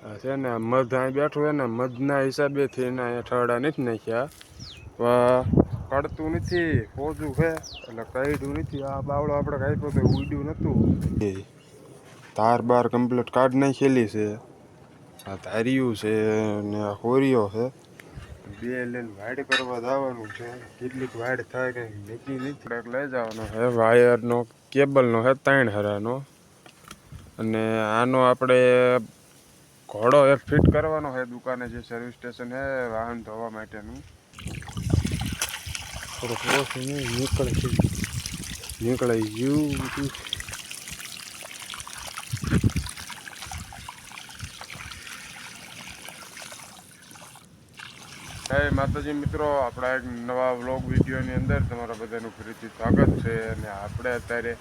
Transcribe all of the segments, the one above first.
આ છે ને મધ અહીં બેઠું છે ને મધના હિસાબેથી એને અહીંયા ઠરડા નથી નાખ્યા. કડતું નથી, પોજું છે એટલે કાઢ્યું નથી. આ બાવળો આપણે કાપ્યો તો ઉડ્યું નહોતું. તાર બાર કમ્પ્લીટ કાઢ નાખેલી છે. આ ધાર્યું છે ને આ હોરિયો છે. બે લઈને વાડ કરવા જવાનું છે. કેટલીક વાડ થાય કંઈક નક્કી નથી. લઈ જવાનો છે વાયરનો કેબલનો છે 3 હરાનો. અને આનો આપણે ઘોડો એક ફિટ કરવાનો છે દુકાને, જે સર્વિસ સ્ટેશન છે વાહન ધોવા માટેનું. થોડોક ઓછું નીકળે ગયું. જય માતાજી મિત્રો, આપણા એક નવા વ્લોગ વિડીયોની અંદર તમારા બધાનું ફરીથી સ્વાગત છે. અને આપણે અત્યારે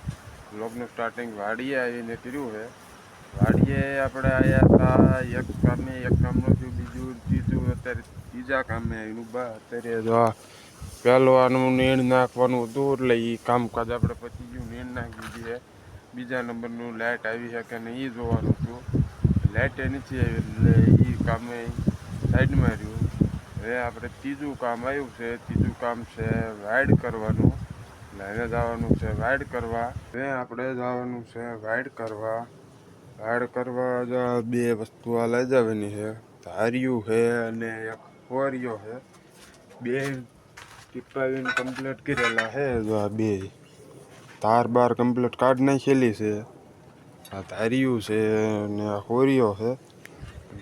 વ્લોગનું સ્ટાર્ટિંગ વાડીએ આવીને કર્યું છે. વાડીએ આપણે આવ્યા હતા એક કામનું થયું, બીજું ત્રીજું, અત્યારે ત્રીજા કામે આવીનું. અત્યારે જો પહેલું આનું નીણ નાખવાનું હતું એટલે એ કામકાજ આપણે પતી ગયું, નીણ નાખી દીધી. બીજા નંબરનું લાઇટ આવી છે કે નહીં એ જોવાનું હતું. લાઇટે નથી આવી એટલે એ કામે સાઈડમાં રહ્યું. હવે આપણે ત્રીજું કામ આવ્યું છે. ત્રીજું કામ છે વાઇડ કરવાનું. એટલે એને જવાનું છે વાઇડ કરવા. હવે આપણે જવાનું છે વાઇડ કરવા. વાડ કરવા બે વસ્તુ આ લઈ જવાની છે. ધાર્યું છે અને એક હોરિયો છે. બે ટીપાવીને કમ્પ્લીટ કરેલા છે. જો આ બે તાર બાર કમ્પ્લીટ કાઢ નાખેલી છે. આ ધાર્યું છે અને આ હોરિયો છે.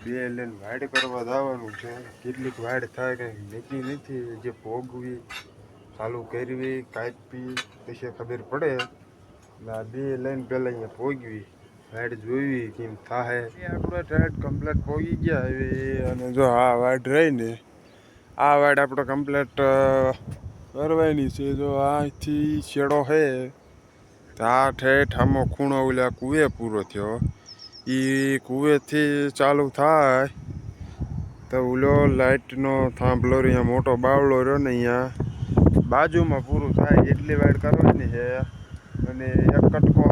બે લઈને વાડ કરવા જવાનું છે. કેટલીક વાડ થાય કંઈક નક્કી નથી. જે ભોગવી ચાલુ કરવી કાપી પછી ખબર પડે. એટલે આ બે લઈને પહેલાં અહીંયા ભોગવી વાડ જોઈ કેમ થાય. આપણે ટાઈટ કમ્પ્લીટ પોગી ગયા હવે. અને જો આ વાડ રહીને આ વાડ આપણે કમ્પ્લીટ કરવાની છે. જો અહીંથી છેડો છે આ ઠેઠ આમો ખૂણો ઓલા કુએ પૂરો થયો. એ કુવેથી ચાલુ થાય તો ઓલો લાઇટનો થાંભલો અહીંયા મોટો બાવળો રહ્યો ને અહીંયા બાજુમાં પૂરું થાય એટલી વાડ કરવાની છે. અને એક કટકો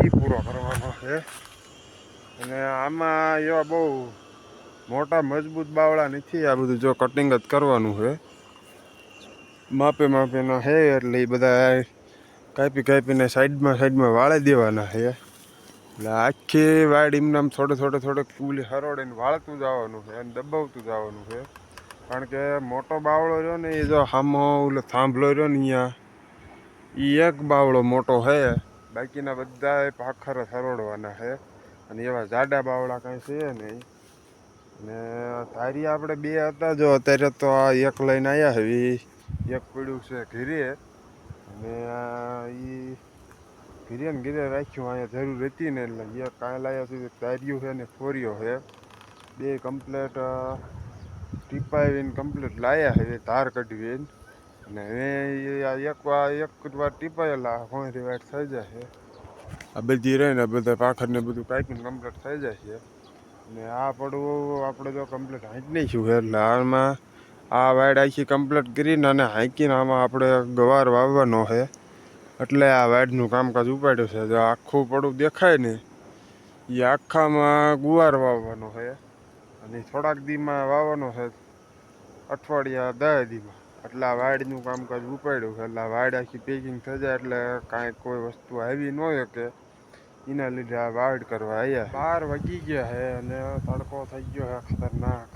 એ પૂરો કરવાનો છે. અને આમાં એવા બહુ મોટા મજબૂત બાવળા નથી. આ બધું જો કટિંગ જ કરવાનું છે. માપેના છે એટલે એ બધા કાપીને સાઈડમાં વાળી દેવાના છે. એટલે આખી વાડ એમને આમ થોડે પૂલી હરોડીને વાળતું જવાનું છે અને દબાવતું જવાનું છે. કારણ કે મોટો બાવળો રહ્યો ને એ જો સામો ઓલો થાંભલો રહ્યો ને અહીંયા એ એક બાવળો મોટો છે. બાકીના બધા પાખર હરોડવાના છે. અને એવા જાડા બાવળા કાંઈ છે નહીં. ને ધારી આપણે બે હતા. જો અત્યારે તો આ એક લઈને આવ્યા હવે એક પડ્યું છે ઘીરે. અને એ ઘીરે રાખ્યું અહીંયા જરૂર હતી ને એટલે એક કાંઈ લાવ્યા સુધી ધાર્યું છે ને ફોર્યો છે. બે કમ્પ્લેટ ટીપાવીને કમ્પ્લીટ લાવ્યા છે તાર કઢવીને. અને હવે એક વાર ટીપાયેલા હોંરી વાટ થઈ જશે. આ બધી રહીને બધા પાખરને બધું કાપીને કમ્પ્લીટ થઈ જશે. અને આ પડવું આપણે જો કમ્પ્લીટ હાંકી નાખ્યું છે. એટલે આમાં આ વાડ આખી કમ્પ્લીટ કરીને અને હાંકીને આમાં આપણે ગવાર વાવવાનો છે. એટલે આ વાડનું કામકાજ ઉપાડ્યું છે. જો આખું પડું દેખાય ને એ આખામાં ગુવાર વાવવાનો છે. અને થોડાક દીમાં વાવવાનો છે, અઠવાડિયા 10 દીમાં. એટલે આ વાડનું કામકાજ ઉપાડ્યું છે. એટલે આ વાડ આખી પેકિંગ થઈ જાય એટલે કાંઈ કોઈ વસ્તુ આવી ન હોય કે એના લીધે આ વાડ કરવા આવ્યા. 12 વાગી ગયા છે અને તડકો થઈ ગયો છે ખતરનાક.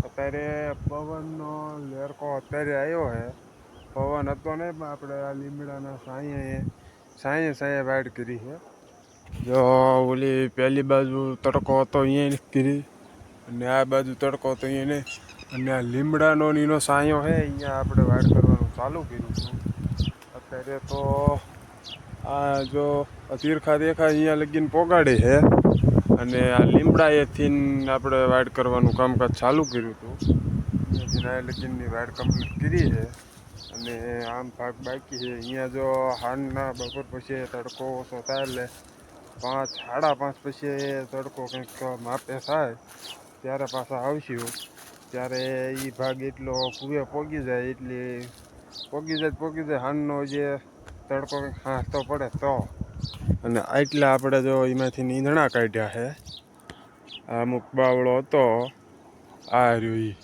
અત્યારે પવનનો લેરકો અત્યારે આવ્યો છે. પવન હતો ને આપણે આ લીમડાના સાંયે વાડ કરી છે. જો ઓલી પહેલી બાજુ તડકો હતો અહીંયા કરી અને આ બાજુ તડકો હતો અહીંયા. અને આ લીમડાનો એનો સાંયો છે અહીંયા આપણે વાડ કરવાનું ચાલુ કર્યું હતું. અત્યારે તો આ જો તીરખા દેખા અહીંયા લગીને પોગાડે છે. અને આ લીમડાએથી આપણે વાડ કરવાનું કામકાજ ચાલુ કર્યું હતું. અહીંયા લગીનની વાડ કમ્પ્લીટ કરી છે. અને આમ ભાગ બાકી છે. અહીંયા જો હાંજના બપોર પછી તડકો ઓછો થાય એટલે 5, 5:30 પછી તડકો કંઈક માપે થાય ત્યારે પાછા આવશું. ત્યારે એ ભાગ એટલો કુએ પોગી જાય એટલે પોગી જાય હાંજનો જે તડકો કંઈક હાંસતો પડે તો. અને આટલા આપણે જો એમાંથી નીંદણા કાઢ્યા છે. અમુક બાવળો હતો આ રહ્યો ઈ,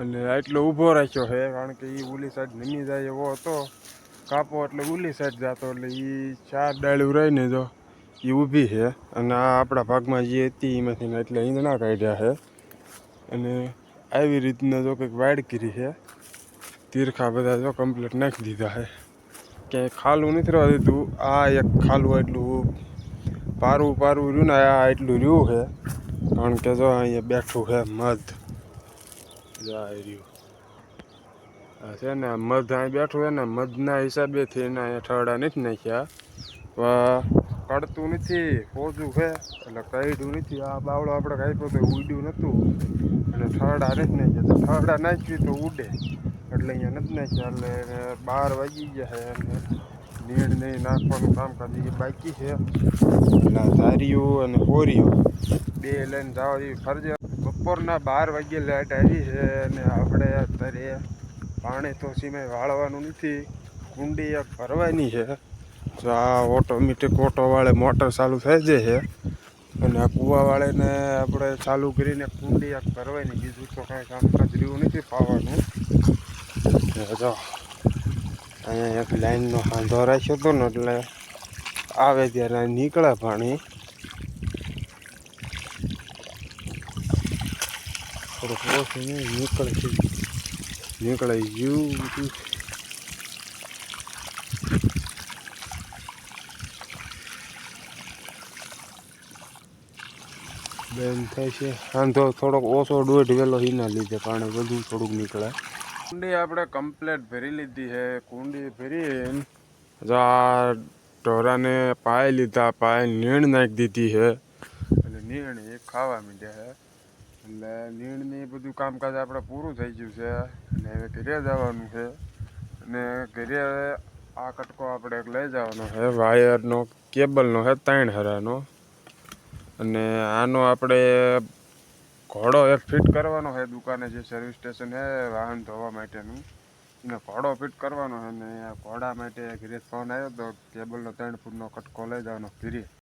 અને આટલો ઊભો રાખ્યો છે કારણ કે એ ઓલી સાઈડ નમી જાય એવો હતો, કાપો એટલે ઓલી સાઈડ જતો, એટલે એ 4 ડાળીઓ રહીને જો એ ઊભી છે. અને આ આપણા ભાગમાં જે હતી એમાંથી એટલે ઈંધણા કાઢ્યા છે. અને આવી રીતના જો કંઈક વાડ કરી છે, તીરખા બધા જો કમ્પ્લીટ નાખી દીધા છે, ક્યાંય ખાલું નથી રહેવા દીધું. આ એક ખાલું એટલું પારું રહ્યું ને આ એટલું રહ્યું છે, કારણ કે જો અહીંયા બેઠું છે મધ, આ રહ્યું આ છે ને મધ અહીં બેઠું છે ને, મધના હિસાબેથી એને અહીંયા ઠરડા નથી નાખ્યા, કડતું નથી, પોજું છે એટલે કાઢ્યું નથી. આ બાવળો આપણે કાપ્યો તો ઉડ્યું નહોતું, અને ઠરડા નથી નાખ્યા, ઠરડા નાખવી તો ઉડે એટલે અહીંયા નથી નાખ્યા. એટલે 12 વાગી ગયા છે અને નીણ નહીં નાખવાનું કામકાજ એ બાકી છે. એટલે ધારીયું અને હોરિયું બે લઈને જવા જેવી ફરજિયાત. બપોરના 12 વાગ્યે લાઇટ આવી છે અને આપણે અત્યારે પાણી તો સીમે વાળવાનું નથી, કુંડી એક ભરવાની છે. તો આ ઓટોમેટિક ઓટોવાળે મોટર ચાલુ થઈ જાય છે, અને આ કૂવાવાળાને આપણે ચાલુ કરીને કુંડી એક ભરવાની, બીજું તો કાંઈ કામકાજ રહ્યું નથી પાવાનું. જો અહીંયા એક લાઈનનો હાંધો રાખ્યો હતો ને, એટલે આવે ત્યારે નીકળે પાણી. થોડુંક ઓછું નહીં નીકળે ગયું. બેન થાય છે હાંધો થોડોક ઓછો, 1.5 વેલો એના લીધે પાણી બધું થોડુંક નીકળે. કુંડી આપણે કમ્પ્લેટ ભરી લીધી છે. કુંડી ભરીને આ ઢોરાને પાઈ લીધા, પાઈ નીણ નાખી દીધી છે, અને નીણ એ ખાવા માંડ્યા છે. એટલે નીણની બધું કામકાજ આપણે પૂરું થઈ ગયું છે, અને હવે ઘરે જવાનું છે. અને ઘરે આ કટકો આપણે લઈ જવાનો છે, વાયરનો કેબલનો છે 3 હરાનો. અને આનો આપણે ઘોડો એક ફિટ કરવાનો છે દુકાને, જે સર્વિસ સ્ટેશન છે વાહન ધોવા માટેનું, એને ઘોડો ફિટ કરવાનો છે. અને ઘોડા માટે ઘરે ફોન આવ્યો તો કેબલનો 3 ફૂટનો કટકો લઈ જવાનો ઘરે.